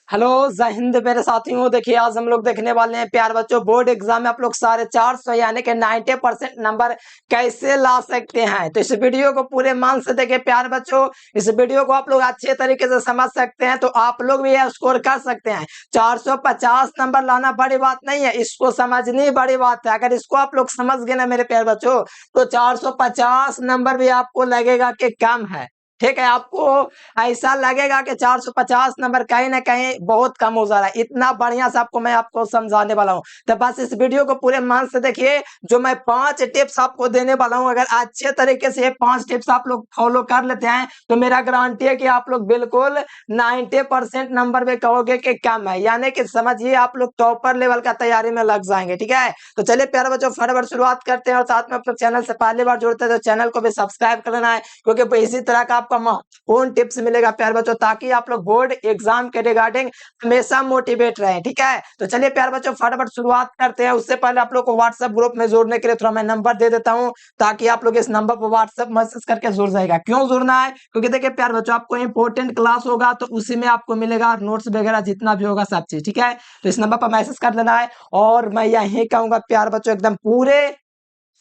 Hello जय हिंद मेरे साथियों। देखिए आज हम लोग देखने वाले हैं प्यार बच्चों, बोर्ड एग्जाम में आप लोग 450 यानी कि 90% नंबर कैसे ला सकते हैं। तो इस वीडियो को पूरे मन से देखिए प्यार बच्चों। इस वीडियो को आप लोग अच्छे तरीके से समझ सकते हैं तो आप लोग भी यह स्कोर कर सकते हैं। 450 नंबर लाना बड़ी बात नहीं है, इसको समझनी बड़ी बात है। अगर इसको आप लोग समझ गए ना मेरे प्यार बच्चों, तो 450 नंबर भी आपको लगेगा कि कम है। ठीक है, आपको ऐसा लगेगा कि 450 नंबर कहीं ना कहीं बहुत कम हो जा रहा है। इतना बढ़िया से आपको समझाने वाला हूं, तो बस इस वीडियो को पूरे मन से देखिए। जो मैं 5 टिप्स आपको देने वाला हूं, अगर अच्छे तरीके से ये 5 टिप्स आप लोग फॉलो कर लेते हैं तो मेरा गारंटी है कि आप लोग बिल्कुल 90% नंबर में कहोगे कि कम है, यानी कि समझिए आप लोग टॉपर लेवल का तैयारी में लग जाएंगे। ठीक है, तो चलिए प्यारे बच्चों फटाफट शुरुआत करते हैं। और साथ में आप लोग चैनल से पहली बार जुड़ते हैं तो चैनल को भी सब्सक्राइब कर लेना है, क्योंकि इसी तरह का आपका महत्वपूर्ण टिप्स मिलेगा प्यारे बच्चों, ताकि आप लोग बोर्ड एग्जाम के रिगार्डिंग हमेशा मोटिवेट रहें। ठीक है, तो चलिए प्यारे बच्चों फटाफट शुरुआत करते हैं। उससे पहले आप लोग को व्हाट्सएप ग्रुप में जोड़ने के लिए थोड़ा मैं नंबर दे देता हूं, ताकि आप लोग इस नंबर पर व्हाट्सएप मैसेज करके जुड़ जाएगा। क्यों जुड़ना है? क्योंकि देखिए प्यारे बच्चों, आपको इंपॉर्टेंट क्लास होगा तो उसी में आपको मिलेगा नोट्स वगैरह जितना भी होगा सब चीज। ठीक है, तो इस नंबर पर मैसेज कर लेना है। और मैं यही कहूंगा प्यारे बच्चों, एकदम पूरे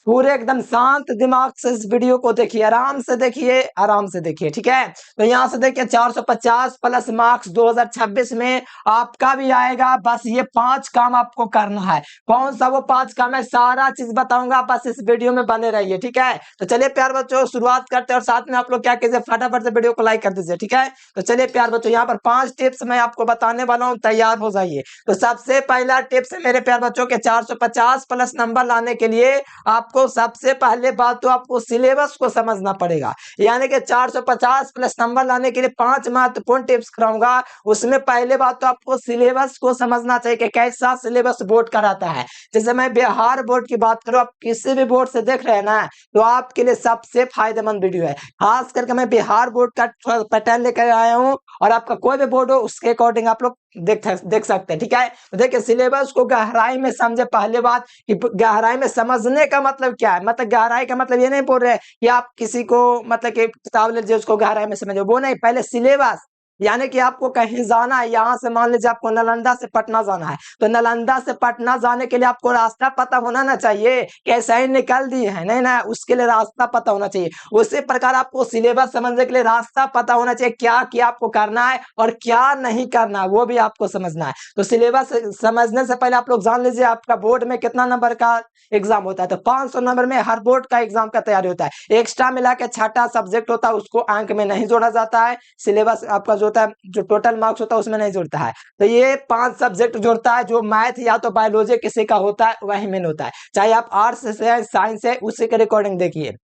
पूरे एकदम शांत दिमाग से इस वीडियो को देखिए, आराम से देखिए, आराम से देखिए। ठीक है, तो यहाँ से देखिए 450 प्लस मार्क्स 2026 में आपका भी आएगा। बस ये 5 काम आपको करना है। कौन सा वो 5 काम है, सारा चीज बताऊंगा, बस इस वीडियो में बने रहिए। ठीक है, तो चलिए प्यार बच्चों शुरुआत करते हैं। और साथ में आप लोग क्या कीजिए, फटाफट से वीडियो को लाइक कर दीजिए। ठीक है, तो चलिए प्यार बच्चों यहाँ पर 5 टिप्स मैं आपको बताने वाला हूँ, तैयार हो जाइए। तो सबसे पहला टिप्स है मेरे प्यार बच्चों के 450 प्लस नंबर लाने के लिए आपको सबसे पहले बात तो आपको सिलेबस को समझना पड़ेगा। यानी कि 450 प्लस नंबर लाने के लिए 5 महत्वपूर्ण टिप्स कराऊंगा। उसमें पहले बात तो आपको सिलेबस को समझना चाहिए कि कैसा सिलेबस बोर्ड का रहता है। जैसे मैं बिहार बोर्ड की बात करूं, आप किसी भी बोर्ड से देख रहे हैं ना, तो आपके लिए सबसे फायदेमंद वीडियो है। खास करके मैं बिहार बोर्ड का पैटर्न लेकर आया हूं, और आपका कोई भी बोर्ड हो उसके अकॉर्डिंग आप लोग देख सकते हैं। ठीक है, तो देखिए सिलेबस को गहराई में समझे। पहले बात कि गहराई में समझने का मतलब क्या है, मतलब गहराई का मतलब ये नहीं बोल रहे कि आप किसी को मतलब कि किताब ले लीजिए उसको गहराई में समझो, वो नहीं। पहले सिलेबस, यानी कि आपको कहीं जाना है, यहाँ से मान लीजिए आपको नालंदा से पटना जाना है, तो नालंदा से पटना जाने के लिए आपको रास्ता पता होना ना चाहिए, कैसे ही निकल दिए हैं, नहीं ना, उसके लिए रास्ता पता होना चाहिए। उसी प्रकार आपको सिलेबस समझने के लिए रास्ता पता होना चाहिए, क्या क्या आपको करना है और क्या नहीं करना है, वो भी आपको समझना है। तो सिलेबस समझने से पहले आप लोग जान लीजिए आपका बोर्ड में कितना नंबर का एग्जाम होता है। तो 500 नंबर में हर बोर्ड का एग्जाम का तैयारी होता है। एक्स्ट्रा मिला के 6ठा सब्जेक्ट होता है, उसको अंक में नहीं जोड़ा जाता है। सिलेबस आपका जो होता है, जो टोटल मार्क्स होता है उसमें नहीं जोड़ता है। तो ये 5 सब्जेक्ट जोड़ता है, जो मैथ या तो बायोलॉजी किसी का होता है वही मेन होता है, चाहे आप आर्ट्स से साइंस है, उसी के रिकॉर्डिंग देखिए।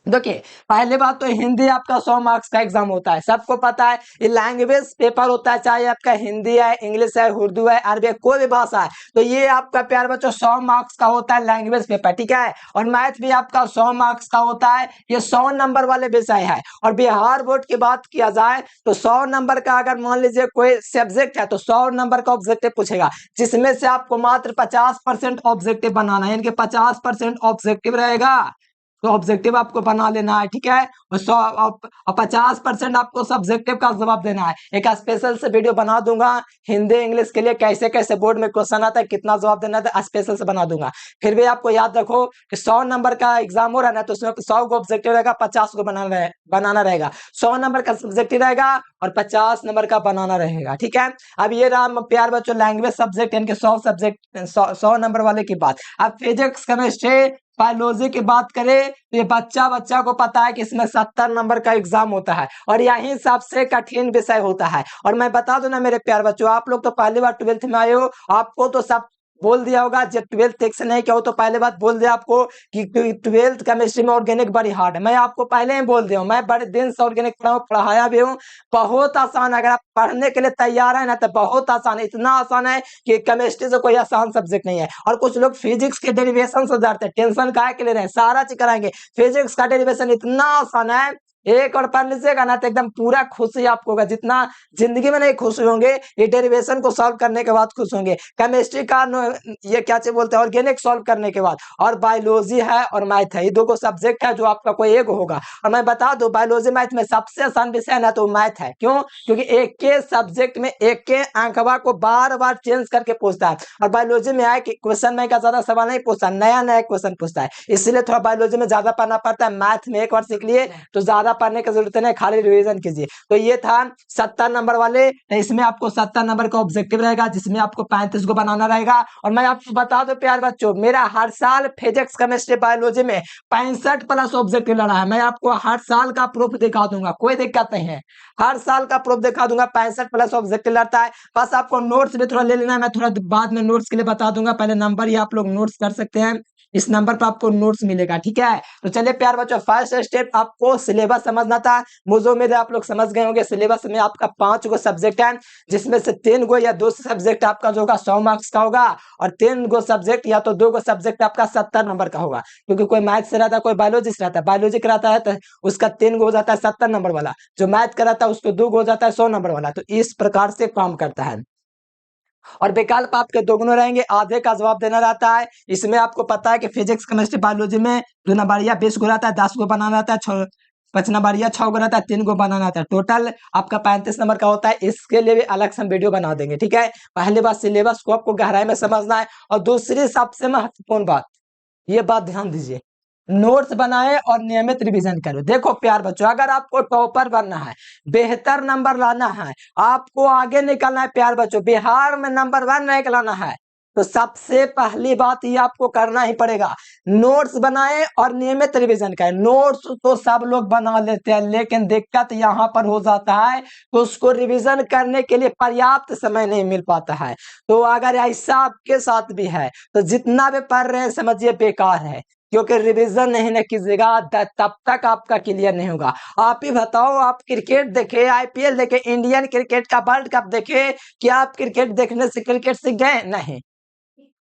देखिए पहले बात तो हिंदी आपका 100 मार्क्स का एग्जाम होता है, सबको पता है। ये लैंग्वेज पेपर होता है, चाहे आपका हिंदी है, इंग्लिश है, उर्दू है, अरबी है, कोई भी भाषा है, तो ये आपका प्यार बच्चों 100 मार्क्स का होता है लैंग्वेज पेपर। ठीक है, और मैथ भी आपका 100 मार्क्स का होता है, ये 100 नंबर वाले विषय है। और बिहार बोर्ड की बात किया जाए तो 100 नंबर का अगर मान लीजिए कोई सब्जेक्ट है तो 100 नंबर का ऑब्जेक्टिव पूछेगा, जिसमें से आपको मात्र 50% ऑब्जेक्टिव बनाना है, यानी कि 50% ऑब्जेक्टिव रहेगा। तो ऑब्जेक्टिव आपको बना लेना है। ठीक है, और 50% आपको सब्जेक्टिव का जवाब देना है। एक स्पेशल से वीडियो बना दूंगा हिंदी इंग्लिश के लिए, कैसे कैसे बोर्ड में क्वेश्चन आता है, कितना जवाब देना है, स्पेशल से बना दूंगा। फिर भी आपको याद रखो कि 100 नंबर का एग्जाम हो रहा है ना, तो उसमें 100 को ऑब्जेक्टिव रहेगा, 50 को बनाना रहेगा। 100 नंबर का सब्जेक्टिव रहेगा और 50 नंबर का बनाना रहेगा। ठीक है, अब ये रहा प्यार बच्चों लैंग्वेज सब्जेक्ट, यानी कि 100 सब्जेक्ट 100 नंबर वाले की बात। अब फिजिक्स केमिस्ट्री बायोलॉजी की बात करें तो ये बच्चा को पता है कि इसमें 70 नंबर का एग्जाम होता है, और यही सबसे कठिन विषय होता है। और मैं बता दूं ना मेरे प्यार बच्चों, आप लोग तो पहली बार 12th में आए हो, आपको तो सब बोल दिया होगा। जब 12th ठीक से नहीं किया हो तो पहले बात बोल दिया आपको कि 12th केमिस्ट्री में ऑर्गेनिक बड़ी हार्ड है। मैं आपको पहले ही बोल दिया हूँ, मैं बड़े दिन से ऑर्गेनिक पढ़ाया भी हूँ। बहुत आसान, अगर आप पढ़ने के लिए तैयार है ना तो बहुत आसान है, इतना आसान है कि केमिस्ट्री से कोई आसान सब्जेक्ट नहीं है। और कुछ लोग फिजिक्स के डेरिवेशन से डरते हैं, टेंशन काहे के ले रहे हैं, सारा चीज कराएंगे। फिजिक्स का डेरिवेशन इतना आसान है एक और पढ़ लीजिएगा ना तो एकदम पूरा खुशी आपको होगा। जितना जिंदगी में नहीं खुश होंगे, ये डेरिवेशन को सॉल्व करने के बाद खुश होंगे। केमिस्ट्री का ये क्या चीज बोलते हैं, ऑर्गेनिक सॉल्व करने के बाद। और बायोलॉजी है और मैथ है, ये दो को सब्जेक्ट है जो आपका कोई एक होगा। और मैं बता दूं बायोलॉजी मैथ में सबसे आसान विषय है ना तो मैथ है। क्यों? क्योंकि एक के सब्जेक्ट में एक के अंकवा को बार बार चेंज करके पूछता है। और बायोलॉजी में आए कि क्वेश्चन में का ज्यादा सवाल नहीं पूछता, नया नया क्वेश्चन पूछता है, इसलिए थोड़ा बायोलॉजी में ज्यादा पढ़ना पड़ता है। मैथ में एक बार सीख लिए तो ज्यादा पढ़ने की जरूरत नहीं, खाली रिवीजन कीजिए। तो ये था 70 नंबर वाले। इसमें आपको 70 नंबर का ऑब्जेक्टिव रहेगा, जिसमें आपको 35 को बनाना रहेगा। और मैं आपको बता दूं प्यार बच्चों, मेरा हर साल फिजिक्स केमिस्ट्री बायोलॉजी में 65 प्लस ऑब्जेक्टिव लड़ा है। मैं आपको हर साल का प्रूफ दिखा दूंगा, कोई दिक्कत नहीं है, हर साल का प्रूफ दिखा दूंगा। 65 प्लस ऑब्जेक्टिव लड़ता है। बस आपको नोट्स भी थोड़ा ले लेना है, मैं थोड़ा बाद में नोट्स के लिए बता दूंगा। पहले नंबर ही आप लोग नोट्स कर सकते हैं, इस नंबर पर आपको नोट्स मिलेगा, ठीक है। तो चलिए प्यार बच्चों, फर्स्ट स्टेप आपको सिलेबस समझना था। मुझे उम्मीद है आप लोग समझ गए होंगे। सिलेबस में आपका 5 गो सब्जेक्ट है, जिसमें से 3 गो या 2 सब्जेक्ट आपका जो होगा 100 मार्क्स का होगा, और 3 गो सब्जेक्ट या तो 2 गो सब्जेक्ट आपका 70 नंबर का होगा। क्योंकि कोई मैथ से रहता है, कोई बायोलॉजी से रहता है। बायोलॉजी कराता है तो उसका 3 गो हो जाता है 70 नंबर वाला, जो मैथ कराता है उसको 2 गो हो जाता है 100 नंबर वाला। तो इस प्रकार से काम करता है। और विकल्प आपके दोगुने रहेंगे, आधे का जवाब देना रहता है। इसमें आपको पता है कि फिजिक्स केमिस्ट्री बायोलॉजी में 2 नंबरिया 20 गो रहता है, 10 गो बनाना रहता है, 5 नंबरिया 6 गो रहता है, 3 गो बनाना रहता है। टोटल आपका 35 नंबर का होता है। इसके लिए भी अलग से हम वीडियो बना देंगे, ठीक है। पहली बात सिलेबस को आपको गहराई में समझना है। और दूसरी सबसे महत्वपूर्ण बात, ये बात ध्यान दीजिए, नोट्स बनाए और नियमित रिवीजन करो। देखो प्यार बच्चों, अगर आपको टॉपर बनना है, बेहतर नंबर लाना है, आपको आगे निकलना है प्यार बच्चों, बिहार में नंबर 1 रैंक लाना है, तो सबसे पहली बात ये आपको करना ही पड़ेगा, नोट्स बनाए और नियमित रिवीजन करें। नोट्स तो सब लोग बना लेते हैं, लेकिन दिक्कत यहाँ पर हो जाता है तो उसको रिवीजन करने के लिए पर्याप्त समय नहीं मिल पाता है। तो अगर ऐसा आपके साथ भी है तो जितना भी पढ़ रहे हैं समझिए बेकार है, क्योंकि रिवीजन नहीं ना कीजिएगा तब तक आपका क्लियर नहीं होगा। आप ही बताओ, आप क्रिकेट देखे, आईपीएल देखे, इंडियन क्रिकेट का वर्ल्ड कप देखे, क्या आप क्रिकेट देखने से क्रिकेट सीख गए? नहीं,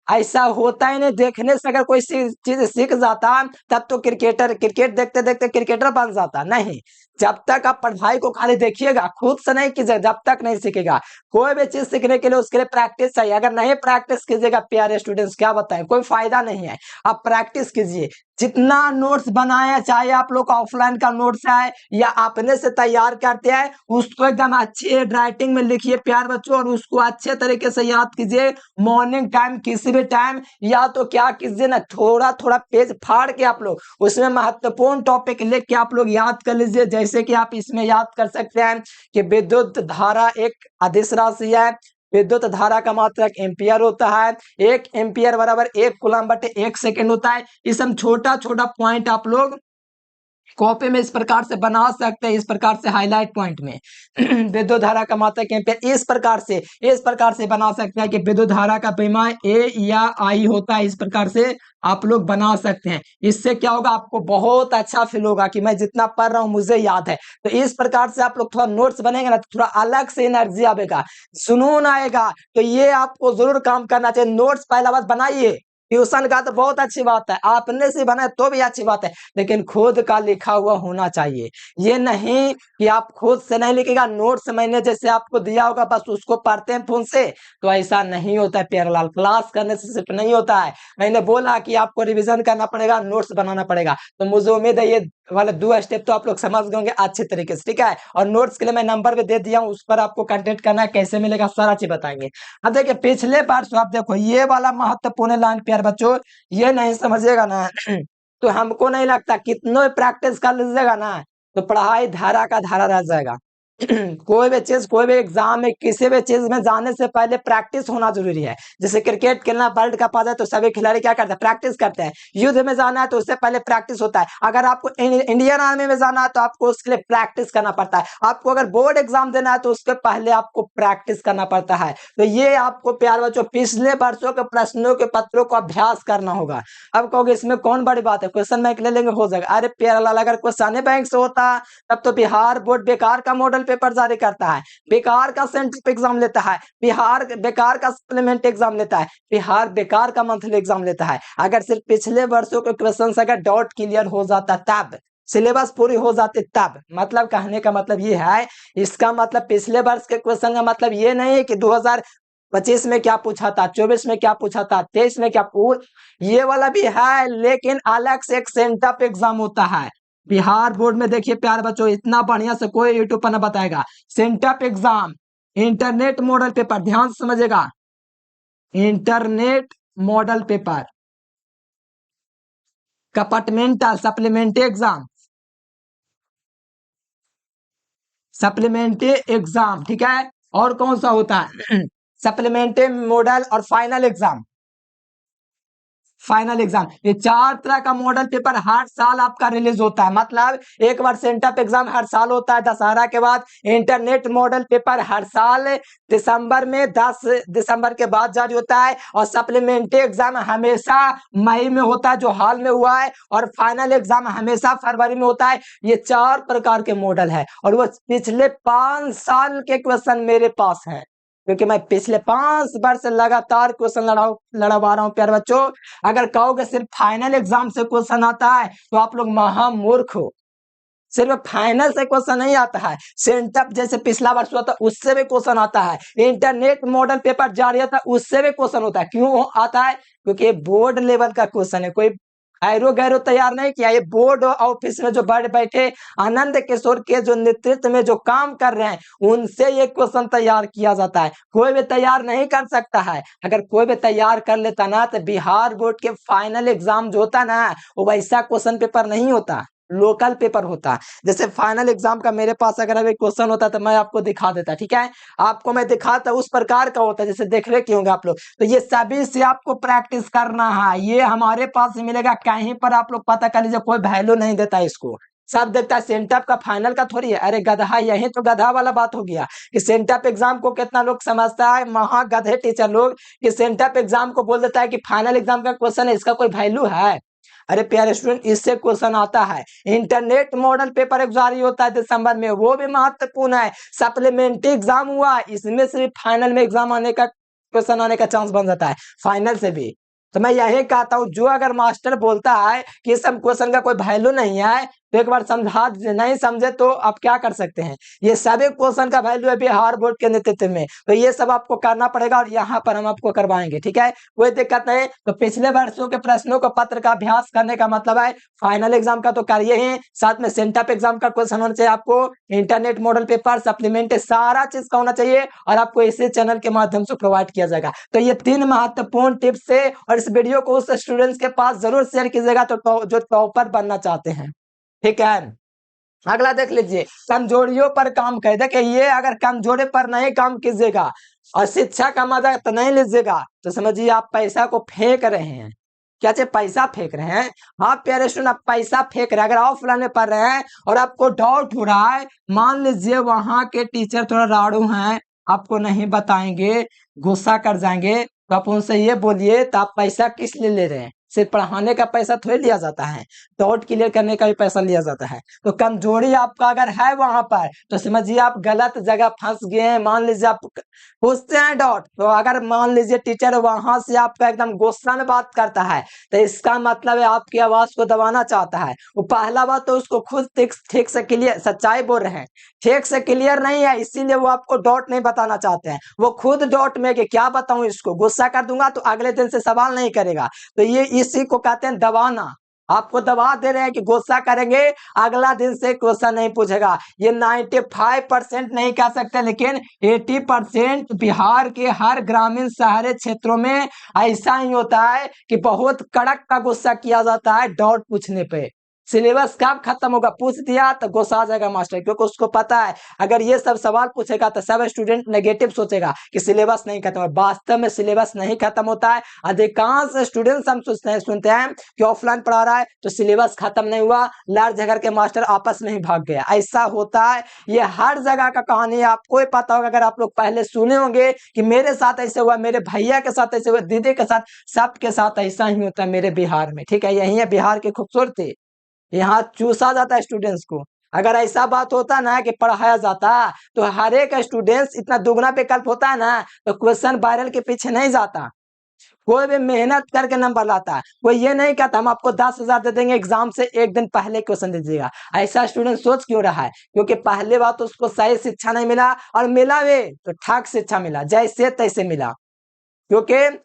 ऐसा होता ही नहीं। देखने से अगर कोई चीज सीख जाता तब तो क्रिकेट देखते देखते क्रिकेटर बन जाता नहीं। जब तक आप पढ़ाई को खाली देखिएगा, खुद से नहीं कीजिएगा, जब तक नहीं सीखेगा। कोई भी चीज सीखने के लिए उसके लिए प्रैक्टिस चाहिए। अगर नहीं प्रैक्टिस कीजिएगा प्यारे स्टूडेंट्स, क्या बताएं, कोई फायदा नहीं है। आप प्रैक्टिस कीजिए, जितना नोट्स बनाए, चाहे आप लोग ऑफलाइन का नोट्स है या अपने से तैयार करते हैं, उसको एकदम अच्छी राइटिंग में लिखिए प्यार बच्चों, और उसको अच्छे तरीके से याद कीजिए। मॉर्निंग टाइम, किसी भी टाइम, या तो क्या कीजिए ना, थोड़ा थोड़ा पेज फाड़ के आप लोग उसमें महत्वपूर्ण टॉपिक लिख के आप लोग याद कर लीजिए। जैसे कि आप इसमें याद कर सकते हैं कि विद्युत धारा एक अदिश राशि है, विद्युत धारा का मात्रक एम्पियर होता है, 1 एम्पियर बराबर 1 कूलम बटे 1 सेकंड होता है। इस हम छोटा छोटा पॉइंट आप लोग कॉपी में इस प्रकार से बना सकते हैं, इस प्रकार से हाईलाइट पॉइंट में विद्युत धारा का मात्रक एम्पियर, इस प्रकार से बना सकते हैं कि विद्युत धारा का पैमाना ए या आई होता है। इस प्रकार से आप लोग बना सकते हैं। इससे क्या होगा, आपको बहुत अच्छा फील होगा कि मैं जितना पढ़ रहा हूं मुझे याद है। तो इस प्रकार से आप लोग थोड़ा नोट्स बनेंगे ना, तो थोड़ा अलग से एनर्जी आएगा, जुनून आएगा। तो ये आपको जरूर काम करना चाहिए। नोट्स पहला बात बनाइए। ट्यूशन का तो बहुत अच्छी बात है, आपने से बनाए तो भी अच्छी बात है, लेकिन खुद का लिखा हुआ होना चाहिए। ये नहीं कि आप खुद से नहीं लिखेगा, नोट्स मैंने जैसे आपको दिया होगा बस उसको पढ़ते हैं फोन से, तो ऐसा नहीं होता है प्यारेलाल। क्लास करने से सिर्फ नहीं होता है। मैंने बोला कि आपको रिवीजन करना पड़ेगा, नोट्स बनाना पड़ेगा। तो मुझे उम्मीद है ये वाले 2 स्टेप तो आप लोग समझ गए होंगे अच्छे तरीके से, ठीक है। और नोट्स के लिए मैं नंबर भी दे दिया हूँ, उस पर आपको कांटेक्ट करना है, कैसे मिलेगा सारा चीज बताएंगे। अब देखिए पिछले बार से आप देखो, ये वाला महत्वपूर्ण लाइन प्यार बच्चों, ये नहीं समझिएगा ना तो हमको नहीं लगता कितनों प्रैक्टिस कर लीजिएगा ना तो पढ़ाई धारा का धारा रह जाएगा। कोई भी चीज, कोई भी एग्जाम में, किसी भी चीज में जाने से पहले प्रैक्टिस होना जरूरी है। जैसे क्रिकेट खेलना वर्ल्ड कप आ जाए तो सभी खिलाड़ी क्या करते हैं, प्रैक्टिस करते हैं। युद्ध में जाना है तो उससे पहले प्रैक्टिस होता है। अगर आपको इंडियन आर्मी में जाना है तो आपको उसके लिए प्रैक्टिस करना पड़ता है। आपको अगर बोर्ड एग्जाम देना है तो उसके पहले आपको प्रैक्टिस करना पड़ता है। तो ये आपको प्यार बच्चों पिछले वर्षों के प्रश्नों के पत्रों को अभ्यास करना होगा। अब कहोगे इसमें कौन बड़ी बात है, क्वेश्चन बैंक ले लेंगे हो जाएगा। अरे प्यारेलाल, अगर क्वेश्चन बैंक से होता तब तो बिहार बोर्ड बेकार का मॉडल पेपर जारी करता है, बेकार का सेंट्रल एग्जाम लेता है, बिहार बेकार का सप्लीमेंट एग्जाम लेता है, बिहार बेकार का मंथली एग्जाम लेता है। अगर सिर्फ पिछले वर्षों के क्वेश्चन अगर डाउट क्लियर हो जाता तब सिलेबस पूरी हो जाती तब, मतलब कहने का मतलब ये है, इसका मतलब पिछले वर्ष के क्वेश्चन का मतलब ये नहीं है कि 2025 में क्या पूछा था, 24 में क्या पूछा था, 23 में क्या ये वाला भी है, लेकिन अलग से एक सेंटअप एग्जाम होता है बिहार बोर्ड में। देखिए प्यारे बच्चों, इतना बढ़िया से कोई यूट्यूब पर ना बताएगा। Sent up exam, internet model paper, ध्यान से समझेगा, internet model paper, compartmental supplementary exam, supplementary exam, ठीक है। और कौन सा होता है सप्लीमेंट्री मॉडल और फाइनल एग्जाम, फाइनल एग्जाम। ये 4 तरह का मॉडल पेपर हर साल आपका रिलीज होता है। मतलब एक बार सेंटअप एग्जाम हर साल होता है दशहरा के बाद, इंटरनेट मॉडल पेपर हर साल दिसंबर में 10 दिसंबर के बाद जारी होता है, और सप्लीमेंट्री एग्जाम हमेशा मई में होता है जो हाल में हुआ है, और फाइनल एग्जाम हमेशा फरवरी में होता है। ये 4 प्रकार के मॉडल है, और वो पिछले 5 साल के क्वेश्चन मेरे पास है, क्योंकि मैं पिछले 5 वर्ष लगातार क्वेश्चन लड़वा रहा हूँ प्यारे बच्चों। अगर कहोगे सिर्फ फाइनल एग्जाम से क्वेश्चन आता है तो आप लोग महामूर्ख हो। सिर्फ फाइनल से क्वेश्चन नहीं आता है, सेंटअप जैसे पिछला वर्ष हुआ था उससे भी क्वेश्चन आता है, इंटरनेट मॉडल पेपर जारी था उससे भी क्वेश्चन होता है। क्यों आता है? क्योंकि ये बोर्ड लेवल का क्वेश्चन है, कोई ऐरो गैरो तैयार नहीं किया। ये बोर्ड ऑफिस में जो बैठे आनंद किशोर के जो नेतृत्व में जो काम कर रहे हैं उनसे ये क्वेश्चन तैयार किया जाता है, कोई भी तैयार नहीं कर सकता है। अगर कोई भी तैयार कर लेता ना तो बिहार बोर्ड के फाइनल एग्जाम जो होता ना वो वैसा क्वेश्चन पेपर नहीं होता, लोकल पेपर होता। जैसे फाइनल एग्जाम का मेरे पास अगर अभी क्वेश्चन होता तो मैं आपको दिखा देता, ठीक है, आपको मैं दिखाता उस प्रकार का होता है जैसे देख रहे क्यों होंगे आप लोग। तो ये सभी से आपको प्रैक्टिस करना है, ये हमारे पास ही मिलेगा, कहीं पर आप लोग पता कर लीजिए, कोई वैल्यू नहीं देता इसको, सब देखता है सेंटअप का फाइनल का थोड़ी है। अरे गधा, यही तो गधा वाला बात हो गया कि सेंटअप एग्जाम को कितना लोग समझता है, महागधे टीचर लोग, कि सेंटअप एग्जाम को बोल देता है कि फाइनल एग्जाम का क्वेश्चन है, इसका कोई वैल्यू है। अरे प्यारे स्टूडेंट, इससे क्वेश्चन आता है। इंटरनेट मॉडल पेपर जारी होता है दिसंबर में, वो भी महत्वपूर्ण है। सप्लीमेंट्री एग्जाम हुआ, इसमें से भी फाइनल में एग्जाम आने का क्वेश्चन आने का चांस बन जाता है, फाइनल से भी। तो मैं यही कहता हूँ, जो अगर मास्टर बोलता है कि सब क्वेश्चन का कोई वैल्यू नहीं है तो एक बार समझा, नहीं समझे तो आप क्या कर सकते हैं। ये सभी क्वेश्चन का वैल्यू है बिहार बोर्ड के नेतृत्व में, तो ये सब आपको करना पड़ेगा और यहाँ पर हम आपको करवाएंगे, ठीक है, कोई दिक्कत नहीं। तो पिछले वर्षों के प्रश्नों को पत्र का अभ्यास करने का मतलब है फाइनल एग्जाम का तो करिए ही, साथ में सेंटअप एग्जाम का क्वेश्चन होना चाहिए आपको, इंटरनेट मॉडल पेपर, सप्लीमेंट्री, सारा चीज का होना चाहिए, और आपको इसी चैनल के माध्यम से प्रोवाइड किया जाएगा। तो ये 3 महत्वपूर्ण टिप्स है, और इस वीडियो को उस स्टूडेंट्स के पास जरूर शेयर कीजिएगा तो जो टॉपर बनना चाहते हैं, ठीक है। अगला देख लीजिए, कमजोरियों पर काम कर। देखिए ये अगर कमजोरी पर नहीं काम कीजिएगा और शिक्षा का मजा तो नहीं लीजिएगा तो समझिए आप पैसा को फेंक रहे हैं। क्या चाहिए? पैसा फेंक रहे हैं। हाँ प्यारे स्टूडेंट, आप पैसा फेंक रहे हैं। अगर ऑफलाइन में पढ़ रहे हैं और आपको डाउट हो रहा है, मान लीजिए वहां के टीचर थोड़ा राड़ू हैं, आपको नहीं बताएंगे, गुस्सा कर जाएंगे, तो आप उनसे ये बोलिए तो आप पैसा किस लिए ले रहे हैं? सिर्फ पढ़ाने का पैसा थोड़ी लिया जाता है, डाउट क्लियर करने का भी पैसा लिया जाता है। तो कमजोरी आपका अगर है वहां पर तो समझिए आप गलत जगह फंस गए हैं। मान लीजिए आप पूछते हैं डाउट, तो अगर मान लीजिए टीचर वहां से आपका एकदम गुस्सा में बात करता है तो इसका मतलब है आपकी आवाज को दबाना चाहता है। वो पहला बात तो उसको खुद ठीक से क्लियर सच्चाई बोल रहे हैं, ठीक से क्लियर नहीं है, इसीलिए वो आपको डाउट नहीं बताना चाहते हैं। वो खुद डाउट में कि क्या बताऊं इसको, गुस्सा कर दूंगा तो अगले दिन से सवाल नहीं करेगा। तो ये इसी को कहते हैं दबाना। आपको दबा दे रहे हैं कि गुस्सा करेंगे, अगला दिन से क्वेश्चन नहीं पूछेगा। ये 95% नहीं कह सकते, लेकिन 80% बिहार के हर ग्रामीण शहरी क्षेत्रों में ऐसा ही होता है कि बहुत कड़क का गुस्सा किया जाता है डाउट पूछने पे। सिलेबस कब खत्म होगा पूछ दिया तो गुस्सा आ जाएगा मास्टर, क्योंकि उसको पता है अगर ये सब सवाल पूछेगा तो सब स्टूडेंट नेगेटिव सोचेगा कि सिलेबस नहीं खत्म है। वास्तव में सिलेबस नहीं खत्म होता है। अधिकांश स्टूडेंट्स हम सुनते हैं कि ऑफलाइन पढ़ा रहा है तो सिलेबस खत्म नहीं हुआ, लड़ झगड़ के मास्टर आपस में ही भाग गया, ऐसा होता है। ये हर जगह का कहानी है, आपको ही पता होगा। अगर आप लोग पहले सुने होंगे कि मेरे साथ ऐसे हुआ, मेरे भैया के साथ ऐसे हुआ, दीदी के साथ, सबके साथ ऐसा ही होता है मेरे बिहार में, ठीक है। यही है बिहार की खूबसूरती, यहाँ चूसा जाता है स्टूडेंट्स को। अगर ऐसा बात होता ना कि पढ़ाया जाता तो हर एक स्टूडेंट्स इतना दुगना विकल्प होता है ना, तो क्वेश्चन वायरल के पीछे नहीं जाता। कोई भी मेहनत करके नंबर लाता है। कोई ये नहीं कहता हम आपको 10,000 दे देंगे, एग्जाम से एक दिन पहले क्वेश्चन दे दीजिएगा। ऐसा स्टूडेंट सोच क्यों रहा है? क्योंकि पहले बात तो उसको सही शिक्षा नहीं मिला, और मिला भी तो ठग शिक्षा मिला, जैसे तैसे मिला। क्योंकि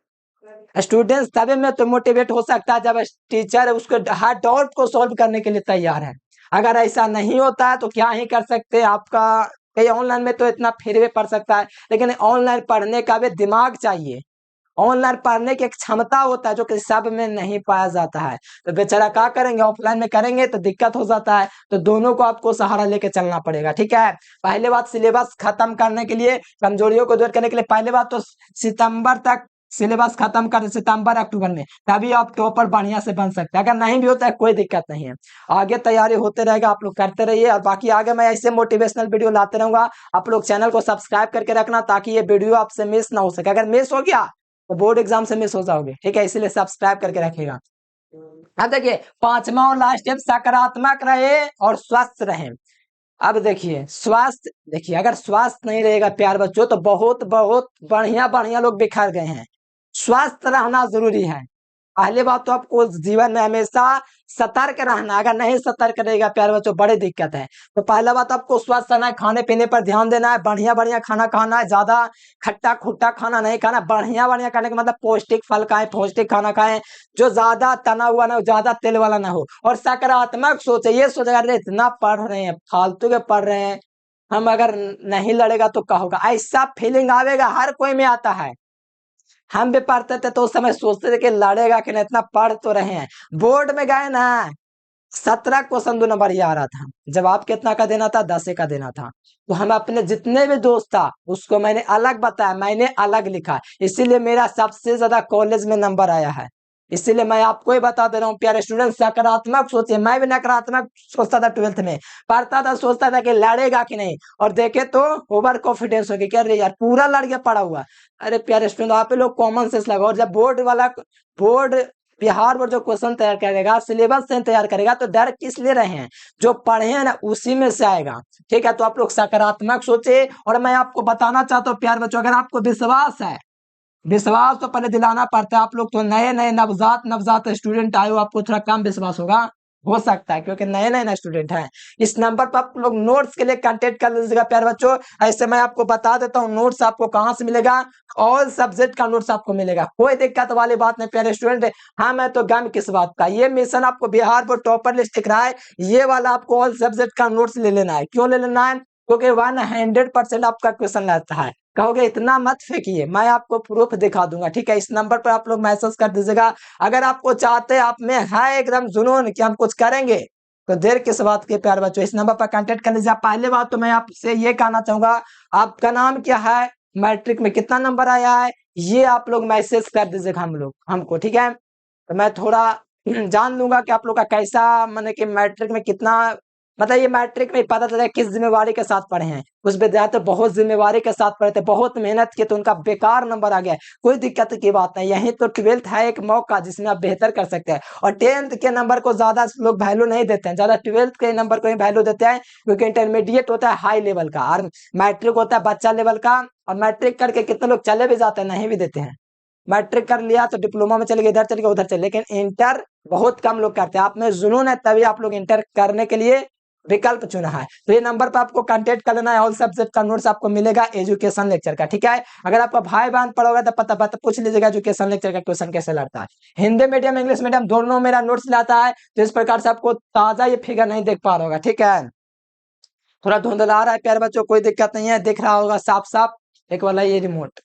स्टूडेंट्स तभी में तो मोटिवेट हो सकता है जब टीचर उसको हर डाउट को सॉल्व करने के लिए तैयार है। अगर ऐसा नहीं होता है तो क्या ही कर सकते हैं। आपका कहीं ऑनलाइन में तो इतना फिर भी पढ़ सकता है, लेकिन ऑनलाइन पढ़ने का भी दिमाग चाहिए। ऑनलाइन पढ़ने की एक क्षमता होता है जो कि सब में नहीं पाया जाता है। तो बेचारा क्या करेंगे, ऑफलाइन में करेंगे तो दिक्कत हो जाता है। तो दोनों को आपको सहारा लेके चलना पड़ेगा, ठीक है। पहले बात, सिलेबस खत्म करने के लिए, कमजोरियों को दूर करने के लिए पहले बात तो सितंबर तक सिलेबस खत्म कर, सितंबर अक्टूबर में, तभी आप टॉपर बढ़िया से बन सकते हैं। अगर नहीं भी होता है कोई दिक्कत नहीं है, आगे तैयारी होते रहेगा, आप लोग करते रहिए। और बाकी आगे मैं ऐसे मोटिवेशनल वीडियो लाते रहूंगा। आप लोग चैनल को सब्सक्राइब करके रखना ताकि ये वीडियो आपसे मिस ना हो सके। अगर मिस हो गया तो बोर्ड एग्जाम से मिस हो जाओगे, ठीक है, इसीलिए सब्सक्राइब करके रखिएगा। अब देखिए, पांचवा और लास्ट स्टेप, सकारात्मक रहे और स्वस्थ रहे। अब देखिए स्वास्थ्य, देखिए अगर स्वास्थ्य नहीं रहेगा प्यार बच्चों तो बहुत बहुत बढ़िया बढ़िया लोग बिखर गए हैं। स्वस्थ रहना जरूरी है। पहले बात तो आपको जीवन में हमेशा सतर्क रहना, अगर नहीं सतर्क रहेगा प्यार बच्चों बड़ी दिक्कत है। तो पहला बात आपको स्वस्थ रहना है, खाने पीने पर ध्यान देना है, बढ़िया बढ़िया खाना खाना है, ज्यादा खट्टा खुट्टा खाना नहीं खाना, बढ़िया बढ़िया खाने का मतलब पौष्टिक फल खाएं, पौष्टिक खाना खाएं, जो ज्यादा तना हुआ ना हो, ज्यादा तेल वाला ना हो। और सकारात्मक सोचे, ये सोचे अरे इतना पढ़ रहे हैं, फालतू के पढ़ रहे हैं, हम अगर नहीं लड़ेगा तो क्या होगा, ऐसा फीलिंग आवेगा, हर कोई में आता है। हम भी पढ़ते थे तो उस समय सोचते थे कि लड़ेगा कि नहीं, इतना पढ़ तो रहे हैं। बोर्ड में गए ना, 17 क्वेश्चन 2 नंबर ही आ रहा था, जवाब कितना का देना था, 10 का देना था। तो हम अपने जितने भी दोस्त था उसको मैंने अलग बताया, मैंने अलग लिखा, इसीलिए मेरा सबसे ज्यादा कॉलेज में नंबर आया है। इसीलिए मैं आपको ही बता दे रहा हूँ प्यारे स्टूडेंट, सकारात्मक सोचिए। मैं भी नकारात्मक सोचता था, 12th में पढ़ता था, सोचता था कि लड़ेगा कि नहीं, और देखे तो ओवर कॉन्फिडेंस हो गया, क्या रे यार पूरा लड़ के पड़ा हुआ। अरे प्यारे स्टूडेंट, आप लोग कॉमन सेंस लगाओ। और जब बोर्ड बिहार बोर्ड जो क्वेश्चन तैयार करेगा, सिलेबस से तैयार करेगा, तो डर किस लिए रहे हैं, जो पढ़े हैं ना उसी में से आएगा, ठीक है। तो आप लोग सकारात्मक सोचे। और मैं आपको बताना चाहता हूँ प्यार बच्चों, अगर आपको विश्वास है, विश्वास तो पहले दिलाना पड़ता है। आप लोग तो नए नए नवजात नवजात स्टूडेंट आए हो, आपको थोड़ा कम विश्वास होगा, हो सकता है, क्योंकि नए नए नए स्टूडेंट हैं। इस नंबर पर आप लोग नोट्स के लिए कांटेक्ट कर लीजिएगा प्यार बच्चों। ऐसे मैं आपको बता देता हूँ नोट्स आपको कहाँ से मिलेगा, ऑल सब्जेक्ट का नोट्स आपको मिलेगा, कोई दिक्कत वाली बात नहीं प्यारे स्टूडेंट। हाँ, मैं तो गम किस बात का, ये मिशन आपको बिहार बोर्ड टॉपर लिस्ट दिख रहा है, ये वाला आपको ऑल सब्जेक्ट का नोट्स ले लेना है। क्यों ले लेना है? क्योंकि 100% आपका क्वेश्चन रहता है। कहोगे इतना मत फेंकिए, मैं आपको प्रूफ दिखा दूंगा, ठीक है। इस नंबर पर आप लोग मैसेज कर दीजिएगा। अगर आपको चाहते, आप में है एकदम जुनून कि हम कुछ करेंगे, तो देर किस बात के प्यार बच्चों, इस नंबर पर कांटेक्ट कर लीजिए। पहले बात तो मैं आपसे ये कहना चाहूंगा, आपका नाम क्या है, मैट्रिक में कितना नंबर आया है, ये आप लोग मैसेज कर दीजिएगा हमको, ठीक है। तो मैं थोड़ा जान लूंगा कि आप लोग का कैसा, मैंने कि मैट्रिक में कितना, मतलब ये मैट्रिक में पता चला किस जिम्मेवारी के साथ पढ़े हैं। कुछ विद्यार्थी बहुत जिम्मेवारी के साथ पढ़े थे, बहुत मेहनत की, तो उनका बेकार नंबर आ गया। कोई दिक्कत की बात नहीं, यही तो 12th है एक मौका जिसमें आप बेहतर कर सकते हैं। और 10th के नंबर को ज्यादा लोग वैल्यू नहीं देते हैं, ज्यादा 12th के नंबर को ही वैल्यू देते हैं, क्योंकि इंटरमीडिएट होता है हाई लेवल का, और मैट्रिक होता है बच्चा लेवल का। और मैट्रिक करके कितने लोग चले भी जाते हैं, नहीं भी देते हैं। मैट्रिक कर लिया तो डिप्लोमा में चले गए, इधर चले गए, उधर चले, लेकिन इंटर बहुत कम लोग करते हैं। आप में जुनून है तभी आप लोग इंटर करने के लिए विकल्प चुना है। तो ये नंबर पर आपको कांटेक्ट कर लेना है, ऑल सब्जेक्ट का नोट्स आपको मिलेगा एजुकेशन लेक्चर का, ठीक है। अगर आपका भाई बहन पढ़ोगा तो पता पूछ लीजिएगा एजुकेशन लेक्चर का क्वेश्चन कैसे लड़ता है। हिंदी मीडियम इंग्लिश मीडियम दोनों मेरा नोट्स लाता है, तो इस प्रकार से आपको ताजा ये फिगर नहीं देख पा रहा होगा, ठीक है। थोड़ा धुंधला रहा है प्यारे बच्चों, कोई दिक्कत नहीं है, दिख रहा होगा साफ साफ। एक वाला ये रिमोट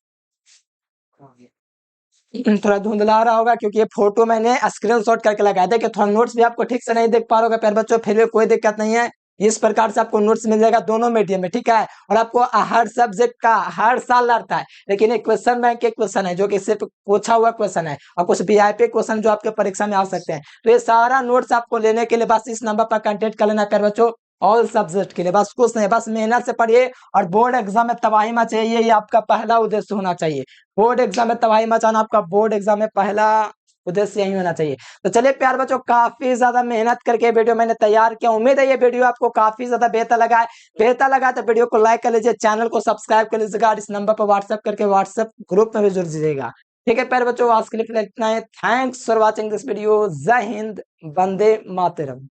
थोड़ा धुंधला रहा होगा, क्योंकि ये फोटो मैंने स्क्रीनशॉट करके लगाया था, कि थोड़ा नोट्स भी आपको ठीक से नहीं देख पा रहा होगा प्यारे बच्चों, फिर भी कोई दिक्कत नहीं है। इस प्रकार से आपको नोट्स मिल जाएगा दोनों मीडियम में, ठीक है। और आपको हर सब्जेक्ट का हर साल लड़ता है, लेकिन एक क्वेश्चन बैंक के क्वेश्चन है जो कि सिर्फ पूछा हुआ क्वेश्चन है, और कुछ वीआईपी क्वेश्चन जो आपके परीक्षा में आ सकते हैं। तो ये सारा नोट्स आपको लेने के लिए बस इस नंबर पर कांटेक्ट कर लेना प्यारे बच्चों, ऑल सब्जेक्ट के लिए। बस कुछ नहीं, बस मेहनत से पढ़िए और बोर्ड एग्जाम में तबाही मचाइए, ये आपका पहला उद्देश्य होना चाहिए। बोर्ड एग्जाम में तबाही मचाना आपका बोर्ड एग्जाम में पहला उद्देश्य यही होना चाहिए। तो चलिए प्यार बच्चों, काफी ज्यादा मेहनत करके वीडियो मैंने तैयार किया, उम्मीद है ये वीडियो आपको काफी ज्यादा बेहतर लगा है। बेहतर लगा तो वीडियो को लाइक कर लीजिए, चैनल को सब्सक्राइब कर लीजिएगा, और इस नंबर पर व्हाट्सएप करके व्हाट्सएप ग्रुप में भी जुड़ दीजिएगा। ठीक है प्यारे बच्चों, आज के लिए फिलहाल इतना है। Thanks for watching this video. जय हिंद, वंदे मातरम।